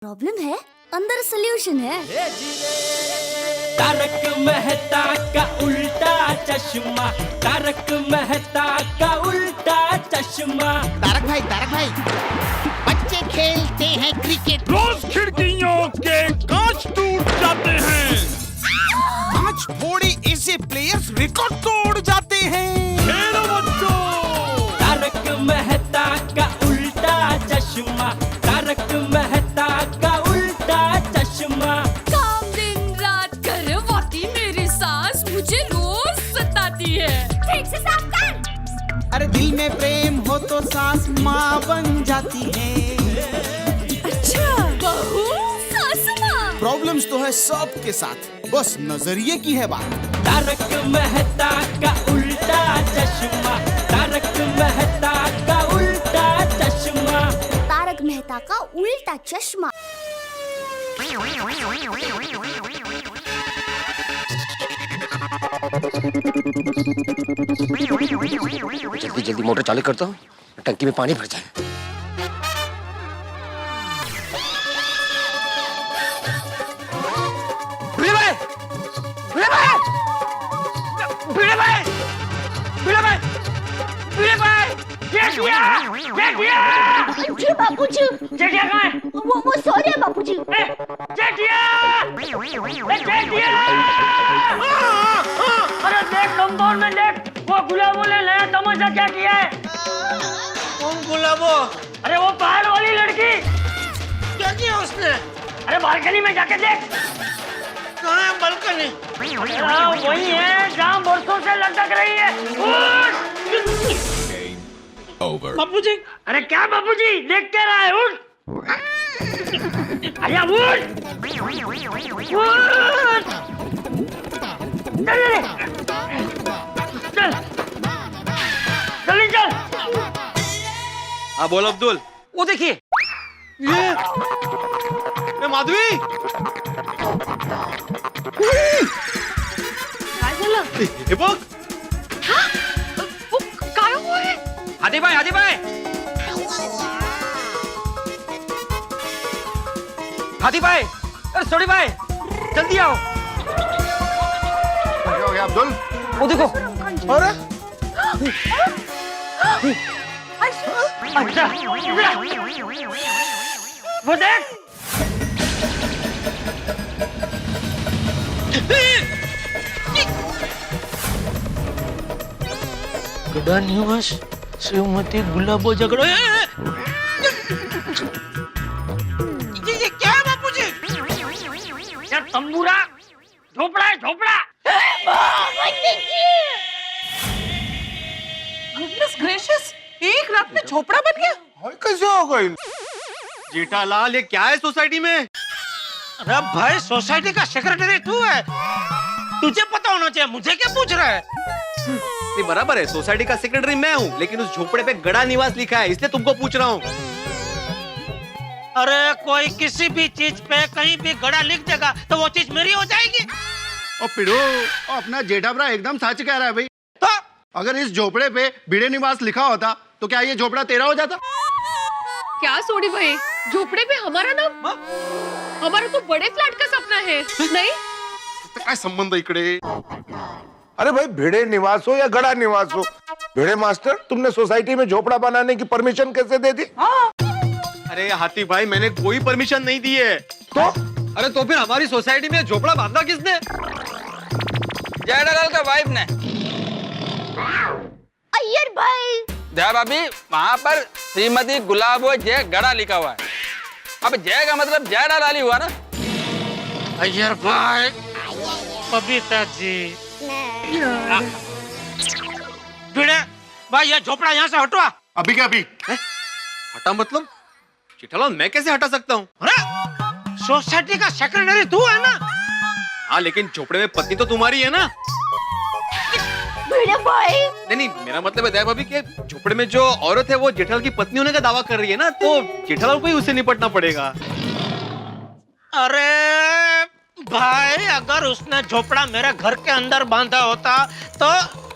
Problem है, अंदर solution है। तारक मेहता का उल्टा चश्मा, तारक मेहता का उल्टा चश्मा। तारक भाई बच्चे खेलते हैं क्रिकेट, रोज खिड़कियों के कांच टूट जाते हैं, आज थोड़े ऐसे प्लेयर्स रिकॉर्ड तोड़ जाते हैं। खेलो बच्चों। तारक मेहता का उल्टा चश्मा, तारक मेहता का उल्टा चश्मा। काम दिन रात करवाती मेरी सास मुझे रोज सताती है। ठीक से साफ कर। अरे दिल में प्रेम हो तो सास माँ बन जाती है। अच्छा, बहू सास माँ। प्रॉब्लम्स तो है सबके साथ, बस नजरिए की है बात। तारक मेहता का उल्टा चश्मा, तारक मेहता का उल्टा चश्मा। तारक मेहता का उल्टा चश्मा। जल्दी जल्दी मोटर चालू करता हूँ, टंकी में पानी भर जाए। भिड़े भाई, भिड़े भाई, भिड़े भाई, भिड़े भाई, भिड़े भाई, जी बापूजी, जेठिया कहाँ है? वो सो रहे हैं बापूजी। जेठिया! अरे देख कंपाउंड में देख, वो गुलाबो ने नया तमाशा क्या किया है? कौन गुलाबो? अरे वो पहाड़ वाली लड़की। क्या किया उसने? अरे बालकनी में जाके देख। कहाँ है बालकनी? वही है जहाँ बरसों से लटक रही है। उठ! बापूजी। अरे क्या बापूजी, देख क्या रहा है? उठ! अरे उठ! उठ! चल चल जल्दी चल। हाँ बोल अब्दुल। वो देखिए, ये माधवी। काय झालं? हे बघ, वो काय हुआ है? हादी भाई, हादी भाई, हादी भाई, अरे सोडी भाई, जल्दी आओ। क्या हो गया अब्दुल? वो देखो। अरे अच्छा वो देख। गड़ा निवास श्रीमती गुलाबो झगड़ो। ये क्या है बापूजी? यार तंबूरा झोपड़ा है, झोपड़ा। गुडनेस ग्रेशियस, एक रात में झोपड़ा बन गया। भाई कैसे हो गई? जेठालाल, ये क्या है सोसाइटी में? अरे भाई, सोसाइटी का सेक्रेटरी तू है, तुझे पता होना चाहिए, मुझे क्या पूछ रहा है? नहीं बराबर है, सोसाइटी का सेक्रेटरी मैं हूँ, लेकिन उस झोपड़े पे गड़ा निवास लिखा है, इसलिए तुमको पूछ रहा हूँ। अरे कोई किसी भी चीज पे कहीं भी गड़ा लिख देगा तो वो चीज मेरी हो जाएगी। और पिड़ो, अपना जेठाभरा एकदम सच कह रहा है भाई। तो अगर इस झोपड़े पे भिड़े निवास लिखा होता तो क्या ये झोपड़ा तेरा हो जाता? क्या सोडी भाई, झोपड़े पे हमारा नाम? हमारा तो बड़े फ्लैट का सपना है, नहीं? तो काय संबंध इकडे? अरे भाई, भिड़े निवास हो या गड़ा निवास हो, भिड़े मास्टर, तुमने सोसाइटी में झोपड़ा बनाने की परमिशन कैसे दे दी? अरे हाथी भाई, मैंने कोई परमिशन नहीं दी है। तो अरे तो फिर हमारी सोसाइटी में झोपड़ा बांधा किसने? जेठालाल का वाइफ ने। अय्यर भाई, जय भाभी, वहाँ पर श्रीमती गुलाबो जय गड़ा लिखा हुआ है। अब जय का मतलब जेठालाल ही हुआ ना। अय्यर भाई, बबीता जी, भिड़े भाई, ये झोपड़ा यहाँ से हटवा। अभी क्या अभी? हटा मतलब? जेठालाल, मैं कैसे हटा सकता हूँ? अरे सोसाइटी का सेक्रेटरी तू है ना? हाँ, लेकिन झोपड़े में पत्नी तो तुम्हारी है ना? भिड़े भाई, नहीं, मेरा मतलब है दया भाभी कि झोपड़े में जो औरत है वो जेठालाल की पत्नी होने का दावा कर रही है ना, तो जेठालाल को ही उससे निपटना पड़ेगा। अरे भाई, अगर उसने झोपड़ा मेरे घर के अंदर बांधा होता तो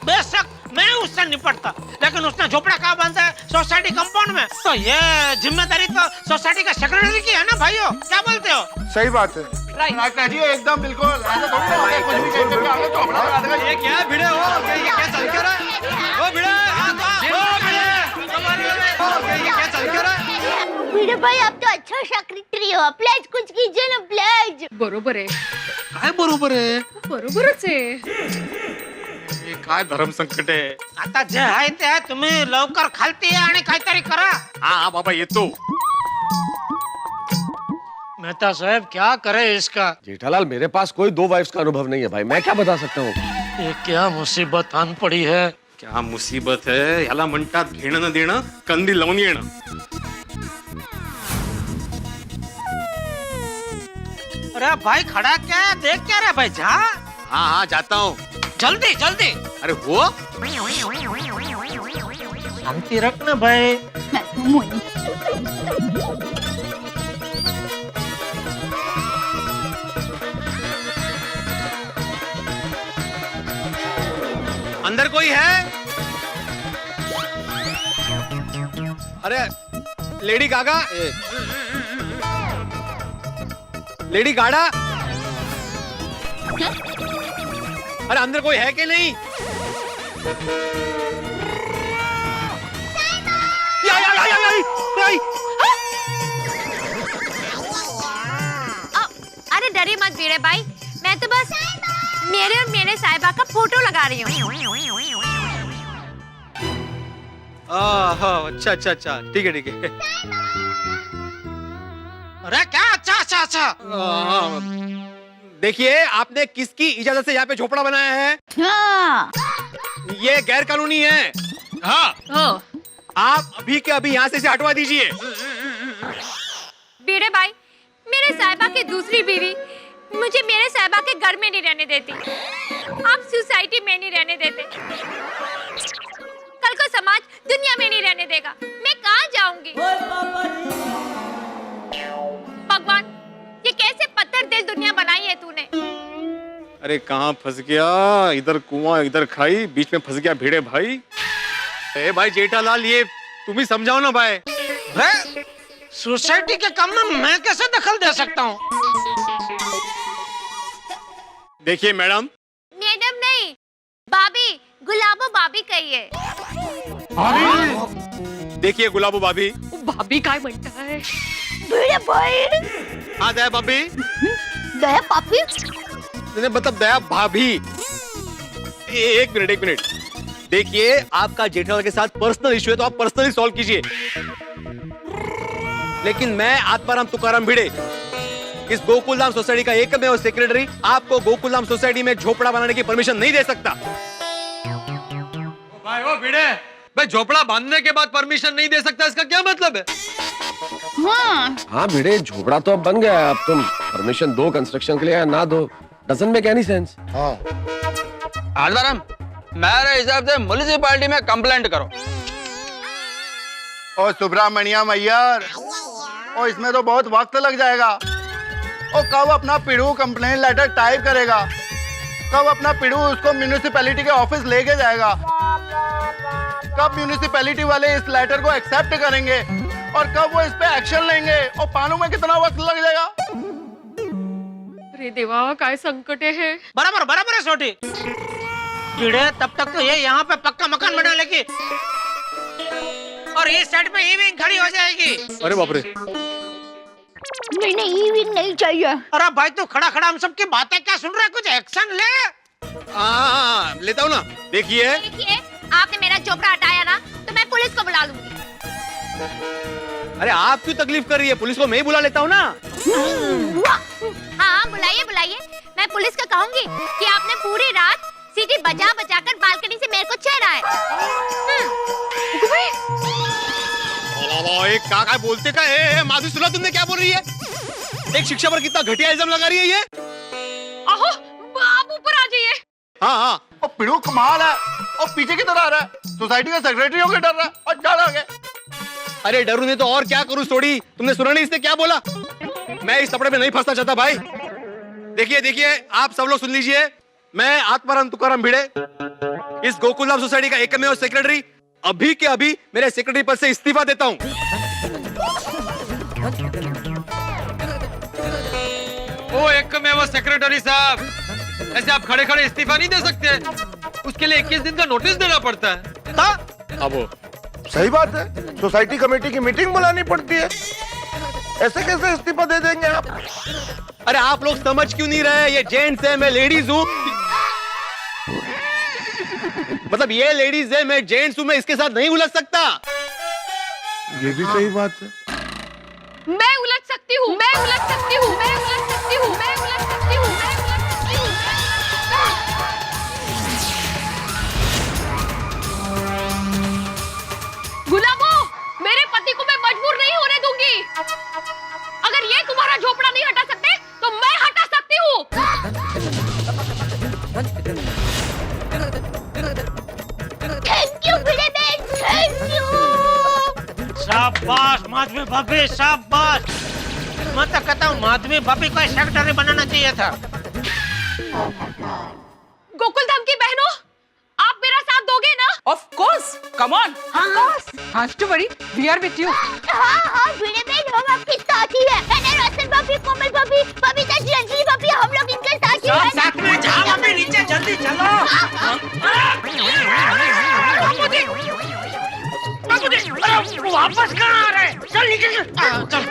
बेशक मैं उससे निपटता, लेकिन उसने झोपड़ा कहाँ बांधा है? सोसाइटी कंपाउंड में। तो ये जिम्मेदारी तो सोसाइटी का सेक्रेटरी की है ना भाइयों, क्या बोलते हो? सही बात है। राइट जी एकदम बिल्कुल। ऐसा थोड़ी ना होता है, कुछ भी कह के आगे झोपड़ा बना देगा। ये क्या है भिड़े हो? ये क्या चल क्या रहा है? ओ भिड़े, ये क्या चल क्या रहा है? भिड़े भाई आप तो अच्छा सेक्रेटरी हो, प्लीज कुछ कीजिए ना प्लीज. बरोबर आहे. काय बरोबर आहे? बरोबरच आहे. हे काय धर्म संकट आहे? आता जे आहे ते तुम्ही लवकर खालती आणि काहीतरी करा. हा बाबा येतो. मेहता साहब क्या करे इसका? जेठालाल मेरे पास कोई 2 वाइफ्स का अनुभव नहीं है भाई, मैं क्या बता सकता हूँ? ये क्या मुसीबत आन पड़ी है? क्या मुसीबत आहे? याला म्हणतात घेणं न देणं, कंदी लावून येणं. अरे भाई खड़ा क्या है? देख क्या रहा है भाई? जा हाँ जाता हूँ. जल्दी जल्दी. अरे हो शांति रख ना भाई. अंदर कोई है? अरे लेडी गागा, लेडी गाड़ा, अरे अंदर कोई है कि नहीं? अरे डरिए मत भिड़े भाई, मैं तो बस मेरे और मेरे साहिबा का फोटो लगा रही हूँ. अच्छा अच्छा अच्छा, ठीक है ठीक है. अरे क्या? अच्छा अच्छा अच्छा. देखिए आपने किसकी इजाजत से यहाँ पे झोपड़ा बनाया है? हाँ. ये गैर कानूनी है. हाँ. हो. आप अभी के अभी यहाँ से इसे हटवा दीजिए. भिड़े भाई, मेरे साहिबा की दूसरी बीवी मुझे मेरे साहिबा के घर में नहीं रहने देती. आप सोसाइटी में नहीं रहने देते. कल को समाज दुनिया में नहीं रहने देगा. मैं कहाँ जाऊंगी? भगवान, ये कैसे पत्थर दिल दुनिया बनाई है तूने? अरे कहाँ फंस गया? इधर कुआं इधर खाई, बीच में फंस गया भिड़े भाई. ए भाई जेठालाल, ये तुम ही समझाओ ना भाई. सोसाइटी के काम में मैं कैसे दखल दे सकता हूँ? देखिए मैडम. मैडम नहीं, भाभी, गुलाबो भाभी कहिए. देखिए गुलाबो भाभी. भाभी काय म्हणताय? भिड़े भाई. हाँ दया भाभी. दया पापी. नहीं, मतलब दया भाभी. एक मिनट. देखिए आपका जेठालाल के साथ पर्सनल इशू है तो आप पर्सनली सॉल्व कीजिए. लेकिन मैं आत्माराम तुकाराम भिड़े, इस गोकुलधाम सोसाइटी का एकमेव सेक्रेटरी, आपको गोकुलधाम सोसाइटी में झोपड़ा बनाने की परमिशन नहीं दे सकता. भाई ओ भिड़े, भाई झोपड़ा बांधने के बाद परमिशन नहीं दे सकता, इसका क्या मतलब है? हाँ भिड़े, झोपड़ा तो अब बन गया है, अब तुम परमिशन दो कंस्ट्रक्शन के लिए या ना दो, डजंट मेक एनी सेंस. हाँ. आलदाराम, मेरे हिसाब से म्युनिसिपैलिटी में कंप्लेंट करो. ओ सुब्रमण्यम अय्यर, ओ इसमें तो बहुत वक्त लग जाएगा. ओ कब अपना पिड़ू कंप्लेंट लेटर टाइप करेगा? कब अपना पिड़ू उसको म्युनिसिपैलिटी के ऑफिस लेके जाएगा? कब म्युनिसिपैलिटी वाले इस लेटर को एक्सेप्ट करेंगे और कब वो इस पे एक्शन लेंगे? और पानू में कितना वक्त लग जाएगा? अरे देवा, काय संकट है. बराबर बराबर है छोटी. भिड़े, तब तक तो ये यहाँ पे पक्का मकान बना लेगी और इस साइड पे ईविंग खड़ी हो जाएगी. अरे बाप रे. नहीं, नहीं चाहिए. अरे भाई तू खड़ा खड़ा हम सबकी बातें क्या सुन रहा है? कुछ एक्शन ले. हाँ लेता हूँ ना. देखिए आपने मेरा झोपड़ा हटाया ना, तो मैं पुलिस को बुला लूंगी. अरे आप क्यों तकलीफ कर रही है? पुलिस को मैं ही बुला लेता हूँ ना. हाँ बुलाइए. मैं पुलिस को कहूंगी कि आपने पूरी रात सीटी बजा कर बालकनी से मेरे को छेड़ा है. एक काका बोलते का माधुरी, सुना तुमने क्या बोल रही है? एक शिक्षा पर कितना घटिया इल्जाम लगा रही है ये. अहो, आप ऊपर आ जाइए. हाँ. ओ पिड़ू कमाल है. और पीछे की तरह आ रहा है, सोसाइटी का सेक्रेटरी होकर डर रहा है और जा रहा है. अरे डरू नहीं तो और क्या करूं सोड़ी. तुमने सुना नहीं इसने क्या बोला? मैं इस कपड़े में नहीं फंसना चाहता भाई. देखिए आप सब लोग सुन लीजिए. मैं आत्माराम तुकाराम भिड़े इस गोकुलधाम सोसाइटी का एकमेव सेक्रेटरी अभी के अभी मेरे सेक्रेटरी पद से इस्तीफा देता हूं। ओ एकमेव सेक्रेटरी साहब, ऐसे आप खड़े खड़े इस्तीफा नहीं दे सकते, उसके लिए 21 दिन का नोटिस देना पड़ता है। अब सही बात है, सोसाइटी कमेटी की मीटिंग बुलानी पड़ती है। ऐसे कैसे इस्तीफा दे देंगे आप? अरे आप लोग समझ क्यों नहीं रहे? ये जेंट्स है, मैं लेडीज हूँ। मतलब ये लेडीज है, मैं जेंट्स हूँ, मैं इसके साथ नहीं उलझ सकता। ये भी सही बात है। मैं उलझ सकती हूँ, मैं उलझ सकती हूँ, मैं उलझ सकती हूँ, मैं उलझ सकती हूँ, मैं उलझ सकती हूँ। गुलाबो, मेरे पति को मैं मजबूर नहीं होने दूंगी। अगर ये तुम्हारा झोपड़ा नहीं हटा सकते, तो मैं हटा सकती हूँ। थैंक यू भिड़े बहन, थैंक यू। शाबाश माधवी भाभी, शाबाश। मैं तो कहता हूँ माधवी भाभी को सेक्रेटरी बनाना चाहिए था। गोकुलधाम की बहनों, आप मेरा साथ दोगे ना? Of course, come on. Have to worry, we are with you. हाँ हाँ भिड़े बहन, हम आपके साथ ही हैं। है ना रोशन भाभी, कोमल भाभी, बबीता जी, अंजलि भाभी, हम लोग इनके साथ ही हैं। साथ में जाओ अभी, नीचे जल्दी चलो। बाबूजी, वापस कहाँ आ रहे? चल निकल। चल चल।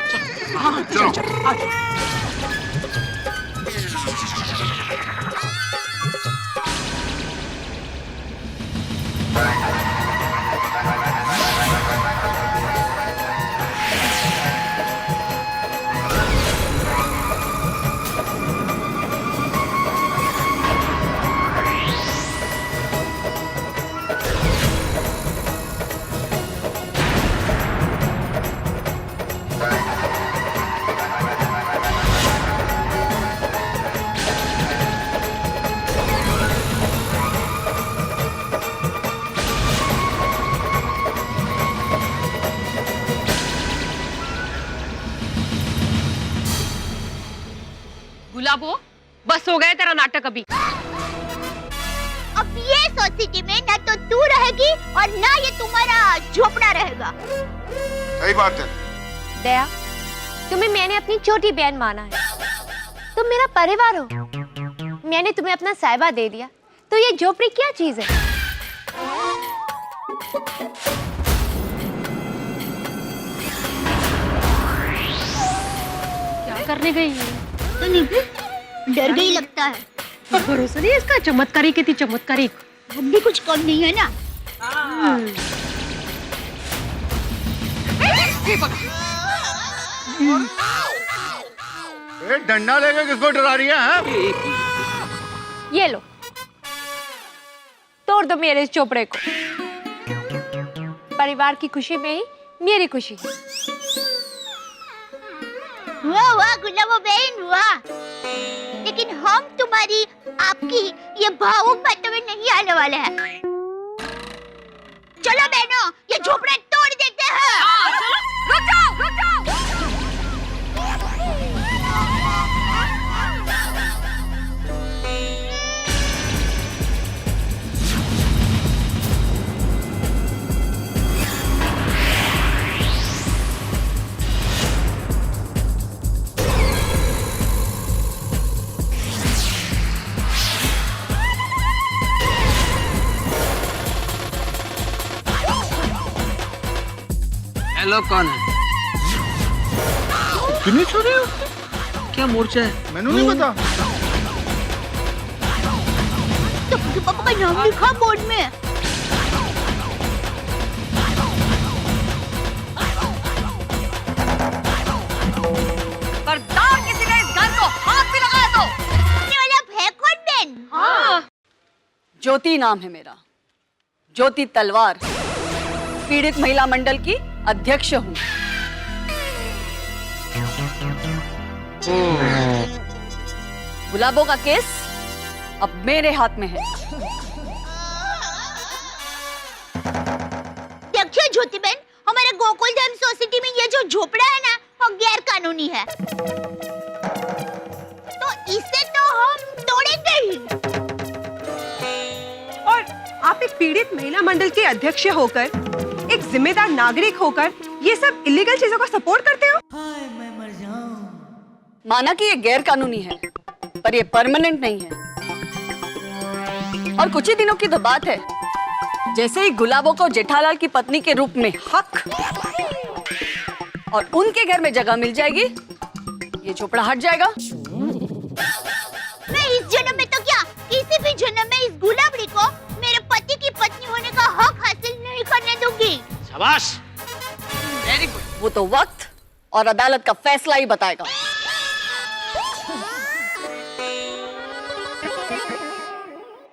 गुलाबो, बस हो गया तेरा नाटक अभी। अब ये सोसाइटी में ना तो तू रहेगी और ना ये तुम्हारा झोपड़ा रहेगा। सही बात है। दया, तुम्हें मैंने अपनी छोटी बहन माना है, तुम मेरा परिवार हो। मैंने तुम्हें अपना साहिबा दे दिया, तो ये झोपड़ी क्या चीज है? क्या करने गई है? तो डर गई लगता है। पर भरोसा नहीं इसका, चमत्कारी की थी चमत्कारी। हम भी कुछ कम नहीं है ना। डंडा लेकर किसको डरा रही है? ये लो, तोड़ दो मेरे इस चोपड़े को। परिवार की खुशी में ही मेरी खुशी। वाह वाह गुलाबो बहन वाह। लेकिन हम तुम्हारी आपकी ये भावुक बातों में नहीं आने वाले हैं। चलो बहनों, ये झोपड़ा तोड़ देते हैं। रुक जाओ, रुक जाओ। लोग कौन है? कितनी छोरी है? क्या मोर्चा है? मैंने नहीं पता। तो पापा का नाम लिखा बोर्ड में। खबरदार किसी ने इस घर को हाथ भी लगाया तो। ये वाला है कौन बहन? हाँ। ज्योति नाम है मेरा, ज्योति तलवार। पीड़ित महिला मंडल की अध्यक्ष हूँ। गुलाबो का केस अब मेरे हाथ में है। देखिए ज्योति बहन, हमारे गोकुलधाम सोसाइटी में ये जो झोपड़ा है ना, वो गैर कानूनी है। तो इसे तो हम तोड़ेंगे ही। और आप आप एक पीड़ित महिला मंडल के अध्यक्ष होकर, एक जिम्मेदार नागरिक होकर ये सब इलीगल चीजों को सपोर्ट करते हो? माना कि ये गैर कानूनी है, पर ये परमानेंट नहीं है। और कुछ ही दिनों की तो बात है, जैसे ही गुलाबों को जेठालाल की पत्नी के रूप में हक और उनके घर में जगह मिल जाएगी, ये झोपड़ा हट जाएगा। मैं इस जन्म में तो क्या, किसी भी जन्म में इस गुलाबड़ी को मेरे पति की पत्नी होने का हक हासिल नहीं करने दूंगी। शाबाश। Very good. वो तो वक्त और अदालत का फैसला ही बताएगा।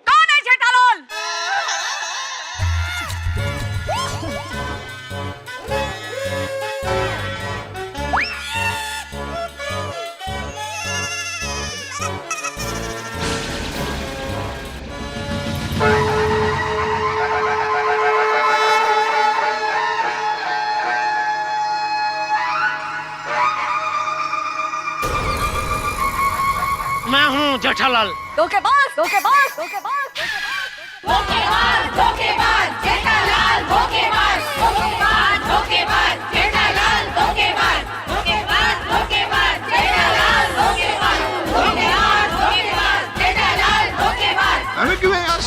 कौन है जेठालाल? मैं हूँ जेठालाल। धोखेबाज, धोखेबाज, धोखेबाज, धोखेबाज, धोखेबाज, जेठालाल, धोखेबाज, धोखेबाज, धोखेबाज, जेठालाल, धोखेबाज, धोखेबाज, धोखेबाज, जेठालाल, धोखेबाज, धोखेबाज, धोखेबाज, जेठालाल, धोखेबाज। अरे क्यों है यार?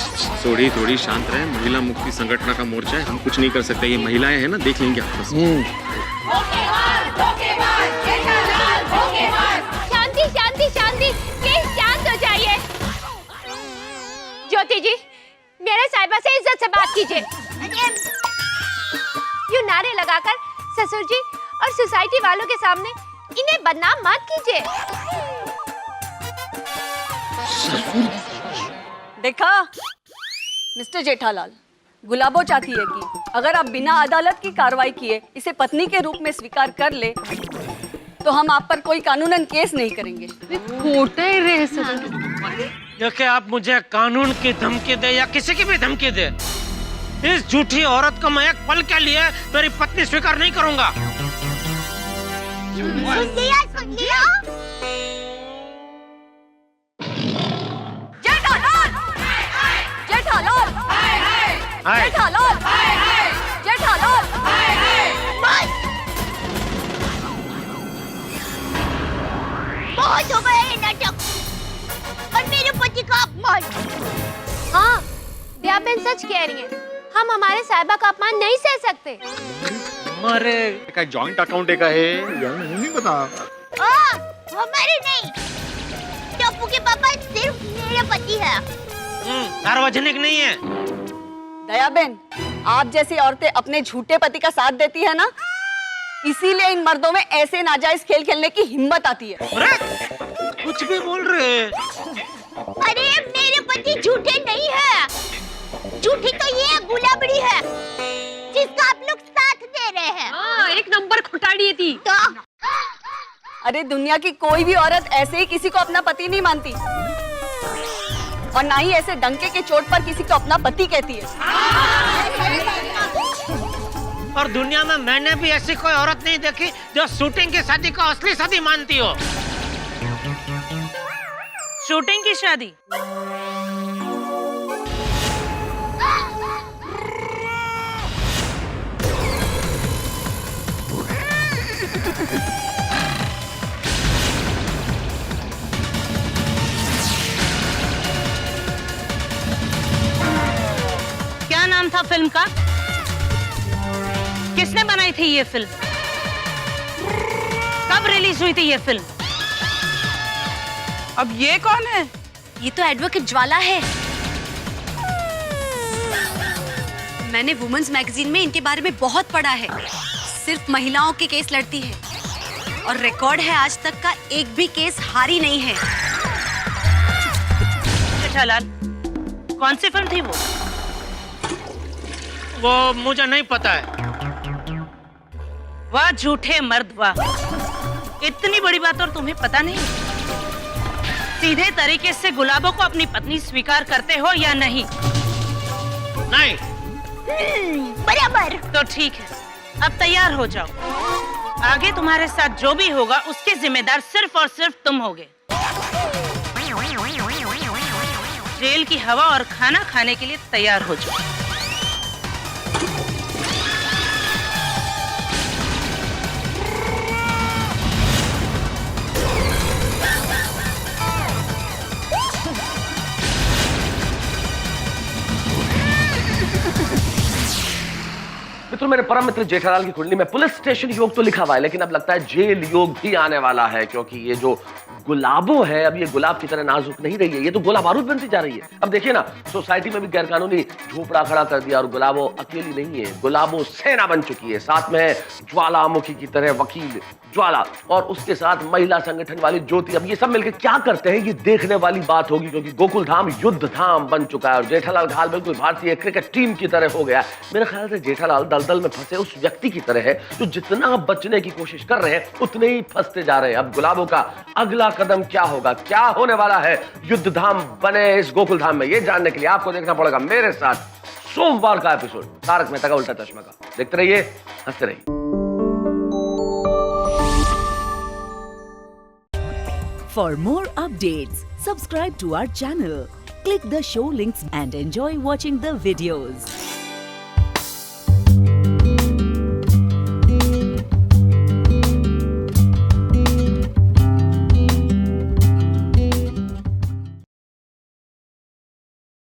थोड़ी शांत रहे। महिला मुक्ति संगठन का मोर्चा है, हम कुछ नहीं कर सकते। ये महिलाएं हैं ना, देख लेंगे आपस में। धोखेबाज, धोखेबाज, जेठालाल, धोखेबाज। शांति शांति शांति, प्लीज शांत हो जाइए। ज्योति जी, मेरे साहिबा से इज्जत से बात कीजिए। यूं नारे लगाकर ससुर जी और सोसाइटी वालों के सामने इन्हें बदनाम मत कीजिए। देखा मिस्टर जेठालाल, गुलाबो चाहती है कि अगर आप बिना अदालत की कार्रवाई किए इसे पत्नी के रूप में स्वीकार कर ले तो हम आप पर कोई कानूनन केस नहीं करेंगे। देखिए, आप मुझे कानून की धमकी दे या किसी की भी धमकी दे, इस झूठी औरत को मैं एक पल के लिए मेरी पत्नी स्वीकार नहीं करूंगा। सुन लिया, सुन लिया। जेठालाल, जेठालाल, जेठालाल, जेठालाल। बस, बहुत हो गया ये नाटक और मेरे पति का अपमान। हाँ, दयाबेन सच कह रही हैं। हम हमारे साहिबा का अपमान नहीं सह सकते। हमारे का जॉइंट अकाउंट का है, नहीं पता। हमारे नहीं, टप्पू के पापा सिर्फ मेरे पति है। सार्वजनिक नहीं है। दयाबेन, आप जैसी औरतें अपने झूठे पति का साथ देती है ना, इसीलिए इन मर्दों में ऐसे नाजायज खेल खेलने की हिम्मत आती है। कुछ भी बोल रहे हैं। अरे मेरे पति झूठे नहीं है, झूठी तो ये गुलाबड़ी है जिसका आप लोग साथ दे रहे हैं। एक नंबर खुटाड़ी थी। तो अरे दुनिया की कोई भी औरत ऐसे ही किसी को अपना पति नहीं मानती, और ना ही ऐसे डंके के चोट पर किसी को अपना पति कहती है। और दुनिया में मैंने भी ऐसी कोई औरत नहीं देखी जो शूटिंग की शादी को असली शादी मानती हो। शूटिंग की शादी? क्या नाम था फिल्म का? किसने बनाई थी ये फिल्म? कब रिलीज हुई थी ये फिल्म? अब ये कौन है? ये तो एडवोकेट ज्वाला है। मैंने वुमेन्स मैगजीन में इनके बारे में बहुत पढ़ा है। सिर्फ महिलाओं के केस लड़ती है और रिकॉर्ड है आज तक का एक भी केस हारी नहीं है। जेठालाल, कौन सी फिल्म थी वो? वो मुझे नहीं पता है। वाह झूठे मर्द वाह, इतनी बड़ी बात और तुम्हें पता नहीं? सीधे तरीके से गुलाबों को अपनी पत्नी स्वीकार करते हो या नहीं? नहीं। बराबर। तो ठीक है, अब तैयार हो जाओ। आगे तुम्हारे साथ जो भी होगा उसके जिम्मेदार सिर्फ और सिर्फ तुम होगे। जेल की हवा और खाना खाने के लिए तैयार हो जाओ। मित्रों, मेरे परम मित्र जेठालाल की कुंडली में पुलिस स्टेशन योग तो लिखा हुआ है, लेकिन अब लगता है जेल योग भी आने वाला है, क्योंकि ये जो गुलाबो है अब ये गुलाब की तरह नाजुक नहीं रही है, ये तो गोला बारूद बनती जा रही है। अब देखिए ना, सोसाइटी में भी गैरकानूनी झोपड़ा खड़ा कर दिया और गुलाबो अकेली नहीं है, गुलाबो सेना बन चुकी है। साथ में है ज्वालामुखी की तरह वकील ज्वाला और उसके साथ महिला संगठन वाली ज्योति। अब ये सब मिलकर क्या करते हैं ये देखने वाली बात होगी, क्योंकि गोकुल धाम युद्ध धाम बन चुका है और जेठालाल का हाल बिल्कुल भारतीय क्रिकेट टीम की तरह हो गया। मेरे ख्याल से जेठालाल दलदल में फंसे उस व्यक्ति की तरह है जो जितना बचने की कोशिश कर रहे हैं उतने ही फंसते जा रहे हैं। अब गुलाबों का अगला कदम क्या होगा, क्या होने वाला है युद्ध धाम बने इस गोकुल धाम में, ये जानने के लिए आपको देखना पड़ेगा मेरे साथ सोमवार का एपिसोड तारक मेहता का उल्टा चश्मा का। देखते रहिए, हंसते रहिए। For more updates, subscribe to our channel, click the show links and enjoy watching the videos.